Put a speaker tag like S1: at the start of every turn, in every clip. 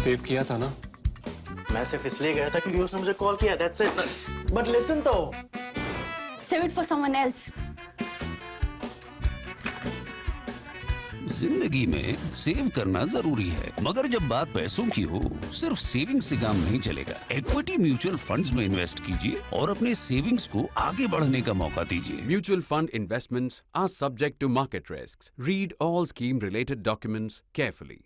S1: Save किया था ना?
S2: मैं सिर्फ इसलिए गया था क्योंकि उसने मुझे कॉल किया, that's it. But listen though.
S3: Save it for someone else.
S4: जिंदगी में सेव करना जरूरी है, मगर जब बात पैसों की हो, सिर्फ सेविंग से काम नहीं चलेगा। इक्विटी म्यूचुअल फंड्स में इन्वेस्ट कीजिए और अपने सेविंग्स को आगे बढ़ने का मौका दीजिए।
S5: Mutual fund investments are subject to market risks. Read all scheme-related documents carefully.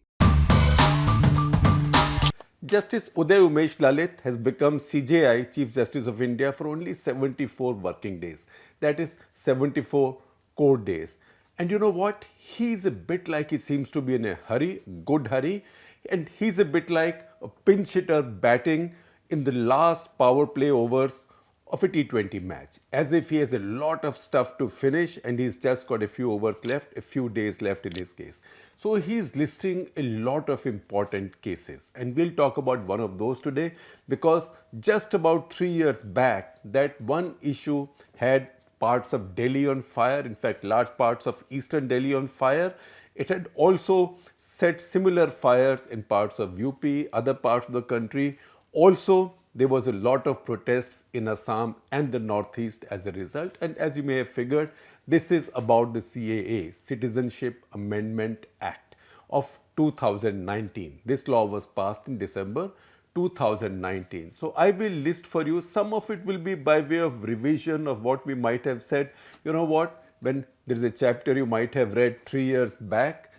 S6: Justice Uday Umesh Lalit has become CJI, Chief Justice of India, for only 74 working days. That is 74 court days. And you know what? He's a bit like he seems to be in a hurry, good hurry, and he's a bit like a pinch hitter batting in the last power play overs of a T20 match, as if he has a lot of stuff to finish and he's just got a few overs left, a few days left in his case. So he's listing a lot of important cases, and we'll talk about one of those today, because just about 3 years back, that one issue had parts of Delhi on fire, in fact large parts of eastern Delhi on fire. It had also set similar fires in parts of UP, other parts of the country. Also, there was a lot of protests in Assam and the Northeast as a result. And as you may have figured, this is about the CAA, Citizenship Amendment Act of 2019. This law was passed in December 2019. So I will list for you, some of it will be by way of revision of what we might have said. You know what, when there is a chapter you might have read 3 years back,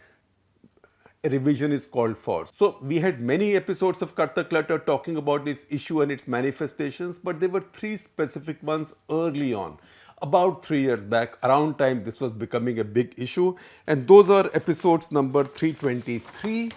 S6: a revision is called for. So we had many episodes of Cut the Clutter talking about this issue and its manifestations, but there were 3 specific ones early on. About 3 years back, around time this was becoming a big issue, and those are episodes number 323,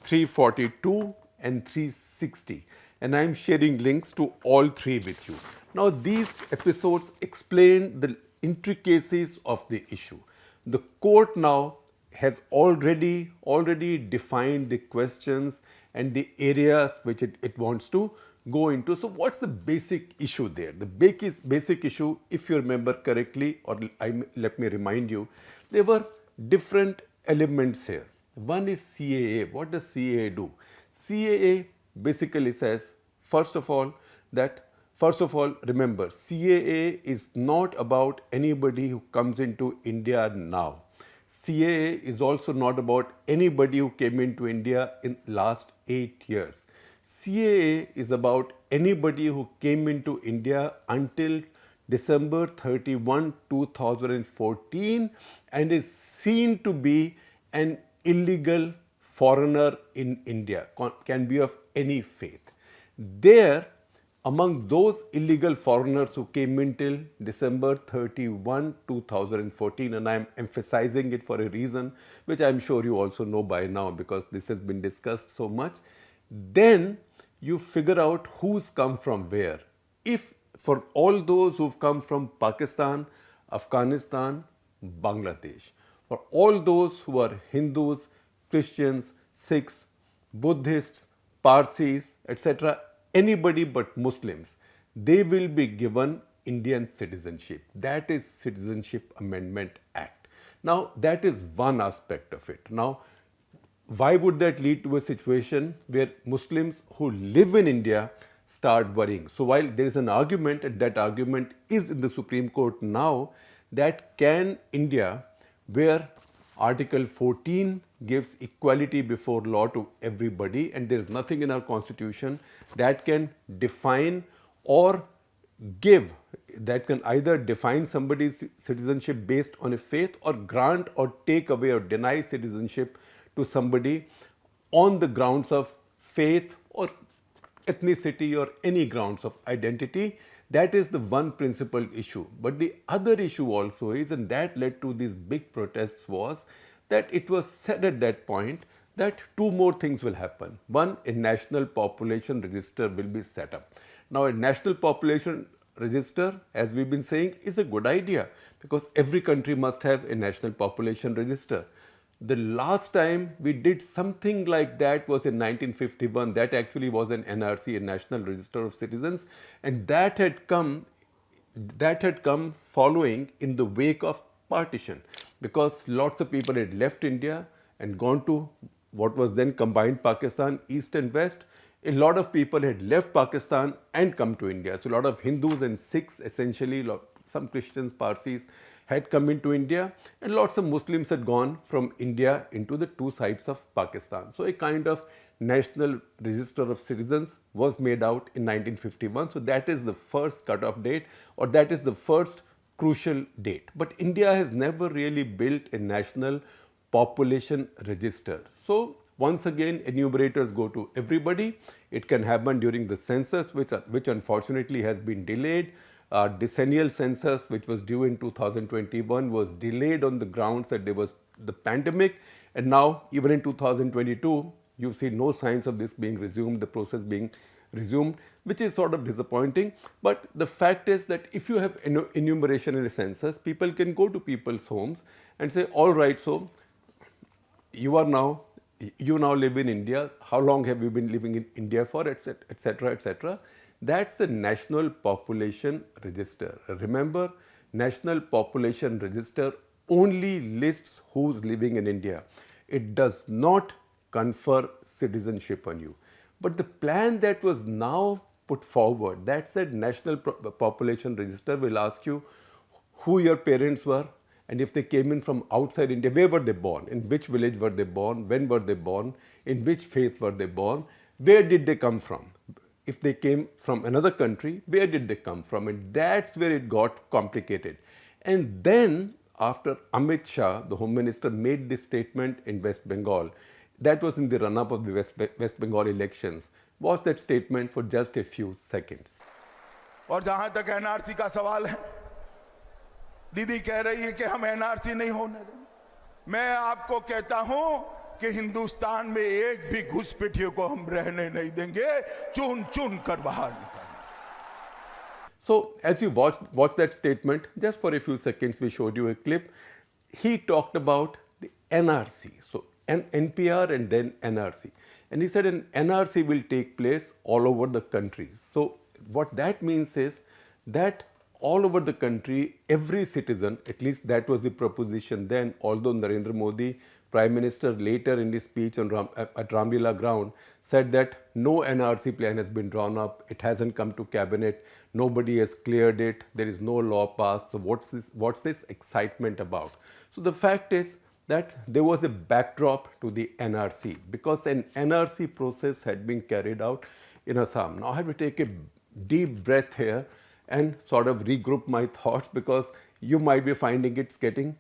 S6: 342 and 360, and I am sharing links to all 3 with you. Now these episodes explain the intricacies of the issue. The court now has already defined the questions and the areas which it wants to go into. So what's the basic issue there? The basic issue, if you remember correctly, or let me remind you, there were different elements here. One is CAA. What does CAA do? CAA basically says, first of all, remember, CAA is not about anybody who comes into India now. CAA is also not about anybody who came into India in last 8 years. CAA is about anybody who came into India until December 31, 2014 and is seen to be an illegal foreigner in India, can be of any faith. There, among those illegal foreigners who came in till December 31, 2014, and I am emphasizing it for a reason which I am sure you also know by now because this has been discussed so much, then you figure out who's come from where. If for all those who've come from Pakistan, Afghanistan, Bangladesh, for all those who are Hindus, Christians, Sikhs, Buddhists, Parsis, etc., anybody but Muslims, they will be given Indian citizenship. That is Citizenship Amendment Act. Now, that is one aspect of it. Now, why would that lead to a situation where Muslims who live in India start worrying? So while there is an argument, and that argument is in the Supreme Court now, that can India, where Article 14 gives equality before law to everybody, and there is nothing in our constitution that can define or give, that can either define somebody's citizenship based on a faith or grant or take away or deny citizenship to somebody on the grounds of faith or ethnicity or any grounds of identity. That is the one principal issue. But the other issue also is, and that led to these big protests, was that it was said at that point that 2 more things will happen. One, a national population register will be set up. Now, a national population register, as we've been saying, is a good idea because every country must have a national population register. The last time we did something like that was in 1951. That actually was an NRC, a National Register of Citizens, and that had come following in the wake of partition, because lots of people had left India and gone to what was then combined Pakistan, East and West, a lot of people had left Pakistan and come to India. So a lot of Hindus and Sikhs, essentially, some Christians, Parsis, had come into India, and lots of Muslims had gone from India into the two sides of Pakistan. So a kind of national register of citizens was made out in 1951. So that is the first cutoff date, or that is the first crucial date. But India has never really built a national population register. So once again, enumerators go to everybody. It can happen during the census, which unfortunately has been delayed. Decennial census, which was due in 2021, was delayed on the grounds that there was the pandemic. And now, even in 2022, you see no signs of this being resumed, the process being resumed, which is sort of disappointing. But the fact is that if you have enumeration in a census, people can go to people's homes and say, all right, so you now live in India. How long have you been living in India for, etc., etc. That's the National Population Register. Remember, National Population Register only lists who's living in India. It does not confer citizenship on you. But the plan that was now put forward, that said National Population Register will ask you who your parents were, and if they came in from outside India, where were they born, in which village were they born, when were they born, in which faith were they born, where did they come from. If they came from another country, where did they come from? And that's where it got complicated. And then after Amit Shah, the Home Minister, made this statement in West Bengal, that was in the run-up of the West Bengal elections, was that statement for just a few seconds.
S1: और जहां तक NRC का सवाल है, दीदी कह रही है कि हम एनआरसी नहीं होने देंगे। मैं आपको कहता हूं कि हिंदुस्तान में एक भी घुसपैठियों को हम रहने नहीं देंगे, चुन चुन कर बाहर निकालेंगे।
S6: So as you watch that statement, just for a few seconds we showed you a clip. He talked about the NRC, so an NPR and then NRC. And he said an NRC will take place all over the country. So what that means is that all over the country, every citizen, at least that was the proposition then, although Narendra Modi, Prime Minister, later in his speech at Ramlila ground, said that no NRC plan has been drawn up, it hasn't come to cabinet, nobody has cleared it, there is no law passed, so what's this excitement about? So the fact is that there was a backdrop to the NRC, because an NRC process had been carried out in Assam. Now I have to take a deep breath here and sort of regroup my thoughts, because you might be finding it's getting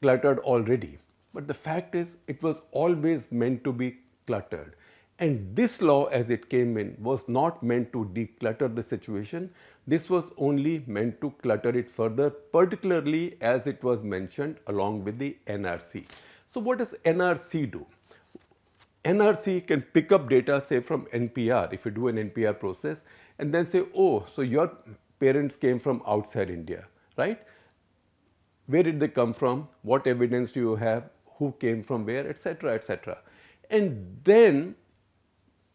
S6: cluttered already. But the fact is, it was always meant to be cluttered. And this law, as it came in, was not meant to declutter the situation. This was only meant to clutter it further, particularly as it was mentioned along with the NRC. So what does NRC do? NRC can pick up data, say from NPR, if you do an NPR process, and then say, oh, so your parents came from outside India, right? Where did they come from? What evidence do you have? Who came from where, etc., etc. And then,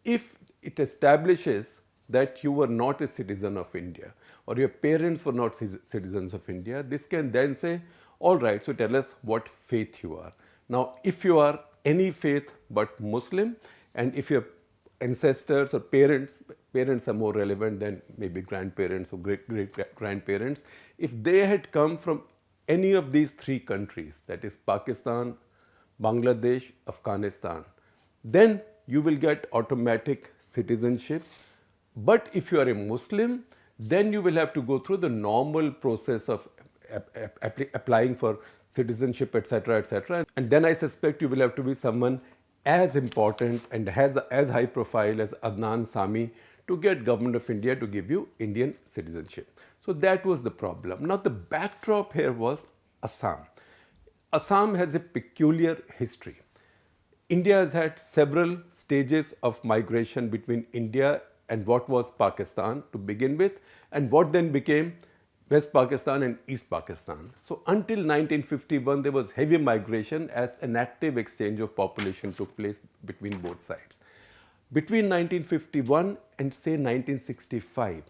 S6: if it establishes that you were not a citizen of India, or your parents were not citizens of India, this can then say, all right, so tell us what faith you are. Now, if you are any faith but Muslim, and if your ancestors or parents are more relevant than maybe grandparents or great-grandparents, if they had come from any of these three countries, that is Pakistan, Bangladesh, Afghanistan, then you will get automatic citizenship. But if you are a Muslim, then you will have to go through the normal process of applying for citizenship, etc., etc. And then I suspect you will have to be someone as important and as high profile as Adnan Sami to get Government of India to give you Indian citizenship. So that was the problem. Now the backdrop here was Assam. Assam has a peculiar history. India has had several stages of migration between India and what was Pakistan to begin with, and what then became West Pakistan and East Pakistan. So until 1951, there was heavy migration as an active exchange of population took place between both sides. Between 1951 and say 1965,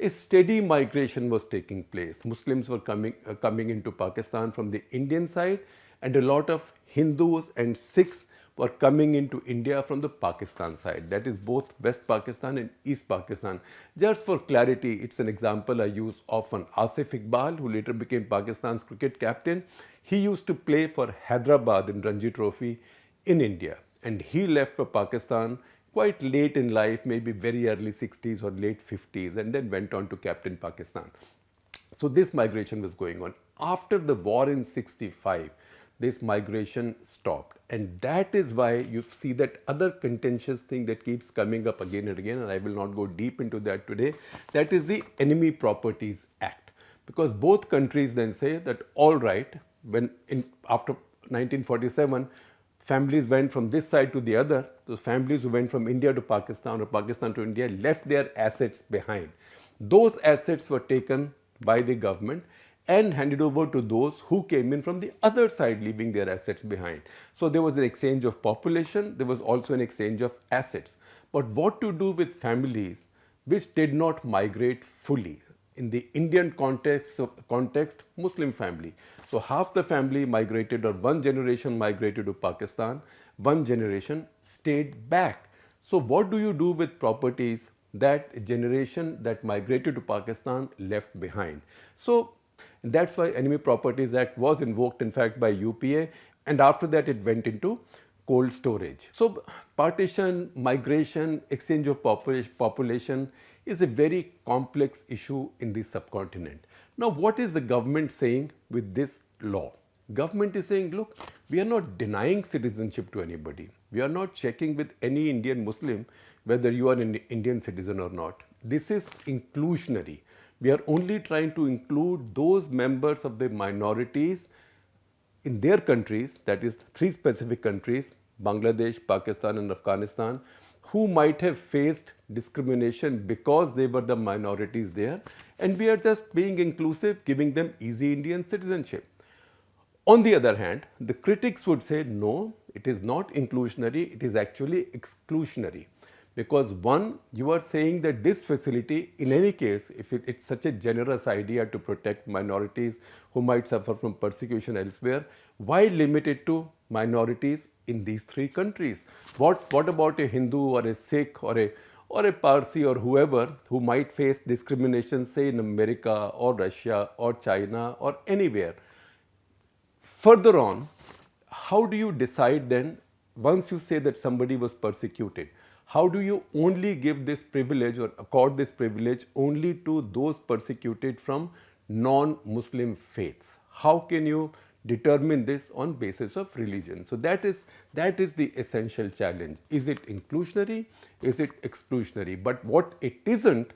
S6: a steady migration was taking place. Muslims were coming into Pakistan from the Indian side, and a lot of Hindus and Sikhs were coming into India from the Pakistan side. That is both West Pakistan and East Pakistan. Just for clarity, it's an example I use often. Asif Iqbal, who later became Pakistan's cricket captain, he used to play for Hyderabad in Ranji Trophy in India. And he left for Pakistan quite late in life, maybe very early 60s or late 50s, and then went on to captain Pakistan. So this migration was going on. After the war in 65, this migration stopped. And that is why you see that other contentious thing that keeps coming up again and again, and I will not go deep into that today, that is the Enemy Properties Act. Because both countries then say that all right, after 1947, families went from this side to the other, those families who went from India to Pakistan or Pakistan to India left their assets behind. Those assets were taken by the government and handed over to those who came in from the other side, leaving their assets behind. So there was an exchange of population, there was also an exchange of assets. But what to do with families which did not migrate fully? In the Indian context, Muslim family. So half the family migrated, or one generation migrated to Pakistan, one generation stayed back. So what do you do with properties that generation that migrated to Pakistan left behind? So that's why Enemy Properties Act was invoked, in fact, by UPA, and after that it went into cold storage. So partition, migration, exchange of population is a very complex issue in the subcontinent. Now, what is the government saying with this law? Government is saying, look, we are not denying citizenship to anybody. We are not checking with any Indian Muslim whether you are an Indian citizen or not. This is inclusionary. We are only trying to include those members of the minorities in their countries, that is 3 specific countries, Bangladesh, Pakistan and Afghanistan, who might have faced discrimination because they were the minorities there, and we are just being inclusive, giving them easy Indian citizenship. On the other hand, the critics would say, no, it is not inclusionary, it is actually exclusionary. Because one, you are saying that this facility, in any case, if it's such a generous idea to protect minorities who might suffer from persecution elsewhere, why limit it to minorities in these 3 countries? What about a Hindu or a Sikh or a Parsi or whoever who might face discrimination, say in America or Russia or China or anywhere? Further on, how do you decide then, once you say that somebody was persecuted, how do you only give this privilege or accord this privilege only to those persecuted from non-Muslim faiths? How can you determine this on basis of religion? So that is the essential challenge. Is it inclusionary? Is it exclusionary? But what it isn't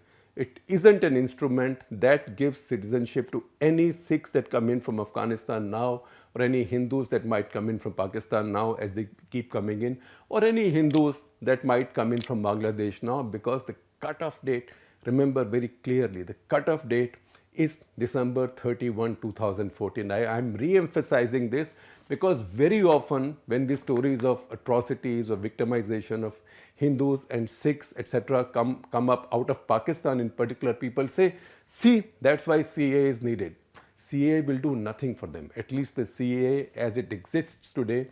S6: an instrument that gives citizenship to any Sikhs that come in from Afghanistan now, or any Hindus that might come in from Pakistan now as they keep coming in, or any Hindus that might come in from Bangladesh now, because the cutoff date, remember very clearly, the cutoff date is December 31, 2014. I am re-emphasizing this because very often when the stories of atrocities or victimization of Hindus and Sikhs, etc. come up out of Pakistan in particular, people say, see, that's why CAA is needed. CAA will do nothing for them. At least the CAA as it exists today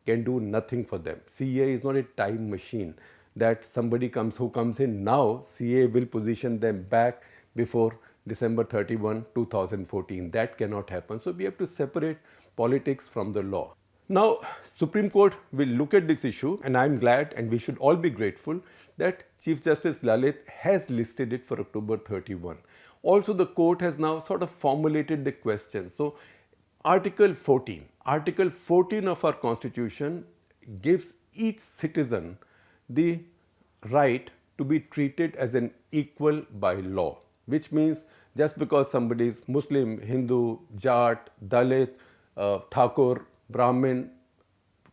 S6: can do nothing for them. CAA is not a time machine that somebody who comes in now, CAA will position them back before December 31, 2014. That cannot happen. So we have to separate politics from the law. Now, Supreme Court will look at this issue, and I'm glad, and we should all be grateful, that Chief Justice Lalit has listed it for October 31. Also, the court has now sort of formulated the question. So, Article 14 of our Constitution gives each citizen the right to be treated as an equal by law, which means just because somebody is Muslim, Hindu, Jat, Dalit, Thakur, Brahmin,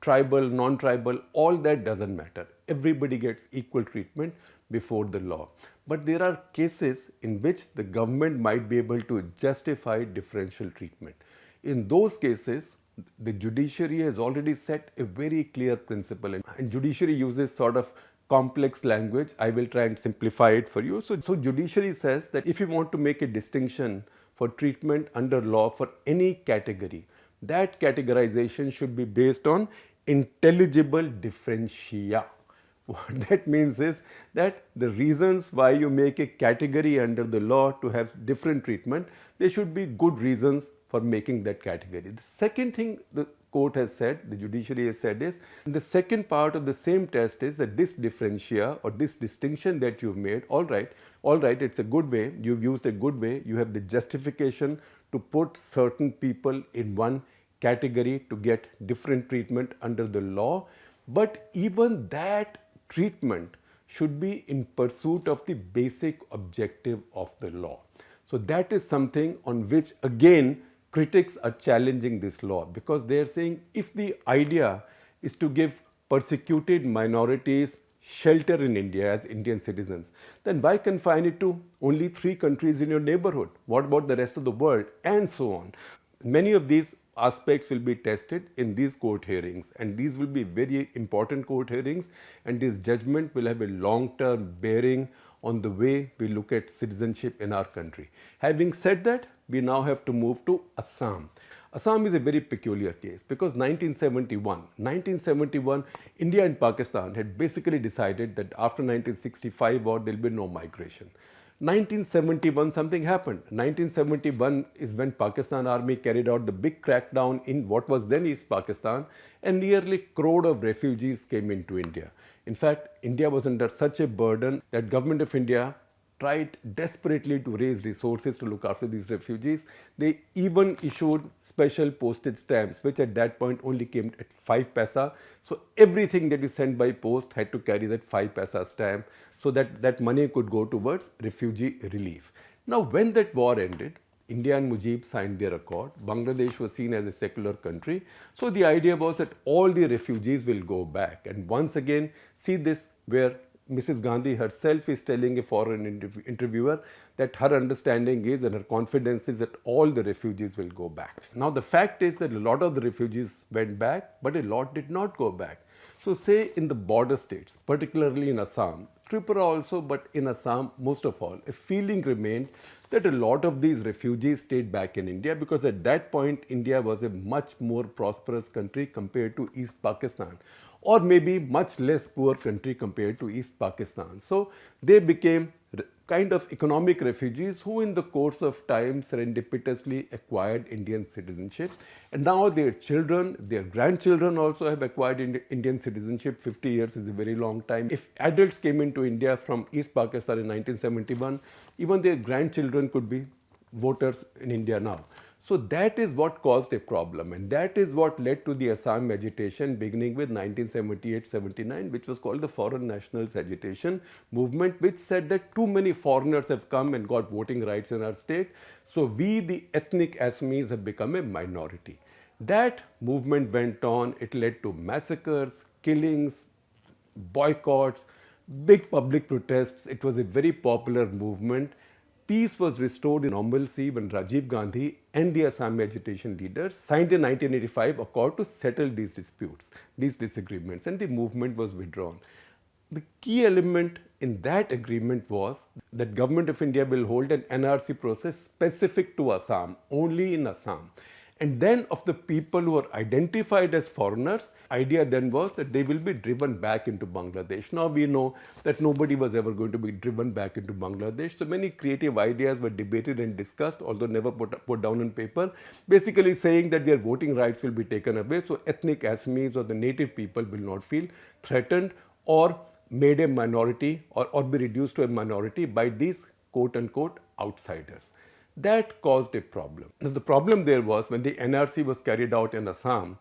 S6: tribal, non-tribal, all that doesn't matter. Everybody gets equal treatment before the law. But there are cases in which the government might be able to justify differential treatment. In those cases, the judiciary has already set a very clear principle, and judiciary uses sort of complex language. I will try and simplify it for you. So judiciary says that if you want to make a distinction for treatment under law for any category, that categorization should be based on intelligible differentia. What that means is that the reasons why you make a category under the law to have different treatment, there should be good reasons for making that category. The second thing the court has said, the judiciary has said is, the second part of the same test is that this differentia or this distinction that you've made, all right, it's a good way, you've used a good way, you have the justification to put certain people in one category to get different treatment under the law, but even that treatment should be in pursuit of the basic objective of the law. So that is something on which again critics are challenging this law, because they are saying if the idea is to give persecuted minorities shelter in India as Indian citizens, then why confine it to only 3 countries in your neighborhood? What about the rest of the world? And so on. Many of these aspects will be tested in these court hearings, and these will be very important court hearings, and this judgment will have a long-term bearing on the way we look at citizenship in our country. Having said that, we now have to move to Assam. Assam is a very peculiar case because 1971, India and Pakistan had basically decided that after 1965 war there will be no migration. 1971 something happened. 1971 is when Pakistan army carried out the big crackdown in what was then East Pakistan, and nearly a crore of refugees came into India. In fact, India was under such a burden that government of India tried desperately to raise resources to look after these refugees. They even issued special postage stamps, which at that point only came at 5 paisa. So everything that is sent by post had to carry that 5 paisa stamp so that that money could go towards refugee relief. Now, when that war ended, India and Mujib signed their accord. Bangladesh was seen as a secular country. So the idea was that all the refugees will go back. And once again, see this where Mrs. Gandhi herself is telling a foreign interviewer that her understanding is and her confidence is that all the refugees will go back. Now the fact is that a lot of the refugees went back, but a lot did not go back. So say in the border states, particularly in Assam, Tripura also, but in Assam most of all, a feeling remained that a lot of these refugees stayed back in India because at that point India was a much more prosperous country compared to East Pakistan, or maybe much less poor country compared to East Pakistan. So they became kind of economic refugees who in the course of time serendipitously acquired Indian citizenship, and now their children, their grandchildren also have acquired Indian citizenship. 50 years is a very long time. If adults came into India from East Pakistan in 1971, even their grandchildren could be voters in India now. So that is what caused a problem, and that is what led to the Assam agitation beginning with 1978-79, which was called the Foreign Nationals Agitation movement, which said that too many foreigners have come and got voting rights in our state, so we, the ethnic Assamese, have become a minority. That movement went on. It led to massacres, killings, boycotts, big public protests. It was a very popular movement. Peace was restored in normalcy when Rajiv Gandhi and the Assam agitation leaders signed the 1985 accord to settle these disputes, these disagreements, and the movement was withdrawn. The key element in that agreement was that Government of India will hold an NRC process specific to Assam, only in Assam. And then of the people who are identified as foreigners, idea then was that they will be driven back into Bangladesh. Now we know that nobody was ever going to be driven back into Bangladesh. So many creative ideas were debated and discussed, although never put down on paper, basically saying that their voting rights will be taken away. So ethnic Assamese or the native people will not feel threatened or made a minority or be reduced to a minority by these quote-unquote outsiders. That caused a problem. Now, the problem there was when the NRC was carried out in Assam,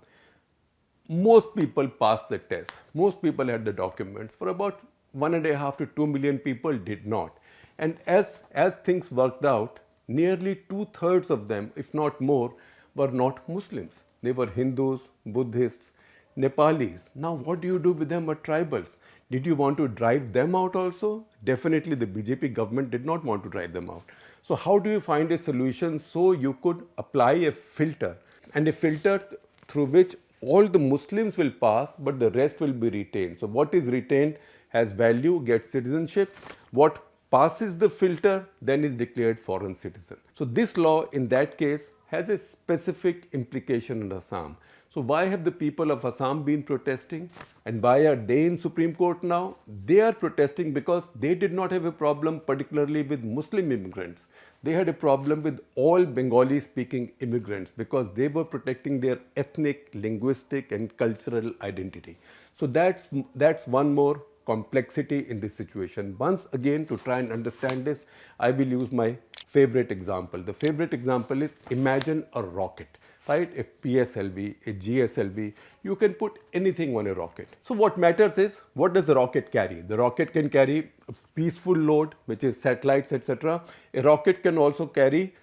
S6: most people passed the test. Most people had the documents. For about 1.5 to 2 million people did not. And as things worked out, nearly 2/3 of them, if not more, were not Muslims. They were Hindus, Buddhists, Nepalis. Now what do you do with them, or tribals? Did you want to drive them out also? Definitely the BJP government did not want to drive them out. So how do you find a solution so you could apply a filter, and a filter through which all the Muslims will pass but the rest will be retained. So what is retained has value, gets citizenship. What passes the filter then is declared foreign citizen. So this law in that case has a specific implication in Assam. So why have the people of Assam been protesting? And why are they in Supreme Court now? They are protesting because they did not have a problem particularly with Muslim immigrants. They had a problem with all Bengali speaking immigrants because they were protecting their ethnic, linguistic and cultural identity. So that's one more complexity in this situation. Once again, to try and understand this, I will use my favorite example. The favorite example is, imagine a rocket, right? A PSLV, a GSLV, you can put anything on a rocket. So what matters is, what does the rocket carry? The rocket can carry a peaceful load, which is satellites, etc. A rocket can also carry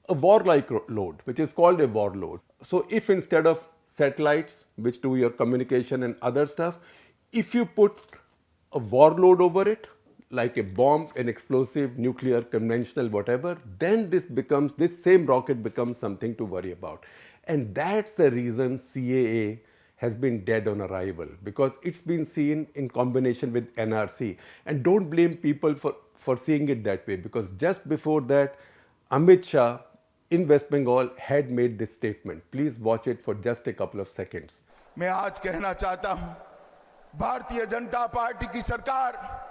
S6: a warlike load, which is called a war load. So if instead of satellites, which do your communication and other stuff, if you put a war load over it, like a bomb, an explosive, nuclear, conventional, whatever, then this same rocket becomes something to worry about. And that's the reason CAA has been dead on arrival, because it's been seen in combination with NRC. And don't blame people for seeing it that way, because just before that, Amit Shah in West Bengal had made this statement. Please watch it for just a couple of seconds.
S1: मैं आज कहना चाहता हूं, Bharatiya Janata party की सरकार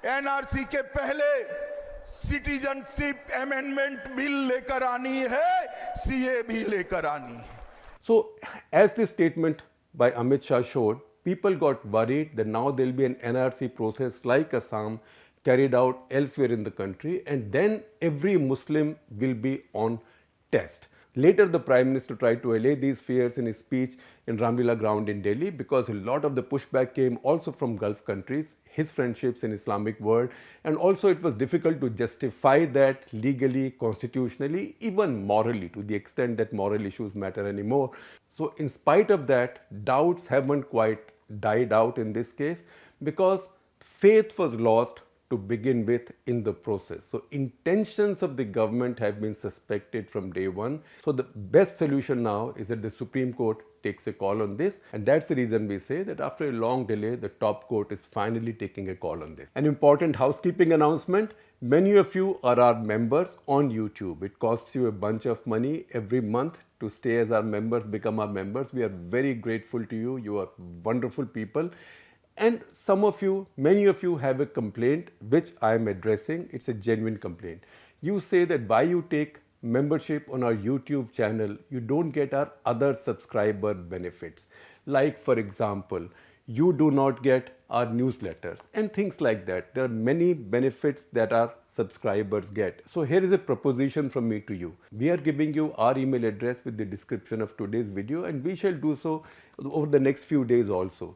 S1: NRC के पहले citizenship amendment bill लेकर आनी है, सीए भी लेकर आनी है.
S6: So, as this statement by Amit Shah showed, people got worried that now there will be an NRC process like Assam carried out elsewhere in the country, and then every Muslim will be on test. Later, the Prime Minister tried to allay these fears in his speech in Ramlila ground in Delhi, because a lot of the pushback came also from Gulf countries, his friendships in Islamic world, and also it was difficult to justify that legally, constitutionally, even morally, to the extent that moral issues matter anymore. So in spite of that, doubts haven't quite died out in this case, because faith was lost to begin with in the process. So intentions of the government have been suspected from day one. So the best solution now is that the Supreme Court takes a call on this, and that's the reason we say that after a long delay, the top court is finally taking a call on this. An important housekeeping announcement: many of you are our members on YouTube. It costs you a bunch of money every month to stay as our members, become our members. We are very grateful to you. You are wonderful people. And some of you, many of you have a complaint which I am addressing. It's a genuine complaint. You say that why you take membership on our YouTube channel, you don't get our other subscriber benefits. Like, for example, you do not get our newsletters and things like that. There are many benefits that our subscribers get. So here is a proposition from me to you. We are giving you our email address with the description of today's video, and we shall do so over the next few days also.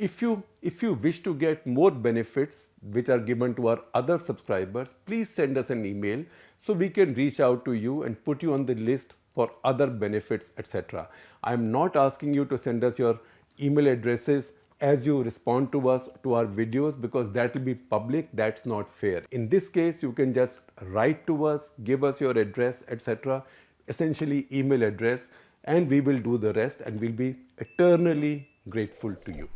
S6: If you wish to get more benefits which are given to our other subscribers, please send us an email so we can reach out to you and put you on the list for other benefits, etc. I am not asking you to send us your email addresses as you respond to us, to our videos, because that will be public. That's not fair. In this case, you can just write to us, give us your address, etc. Essentially email address, and we will do the rest, and we'll be eternally grateful to you.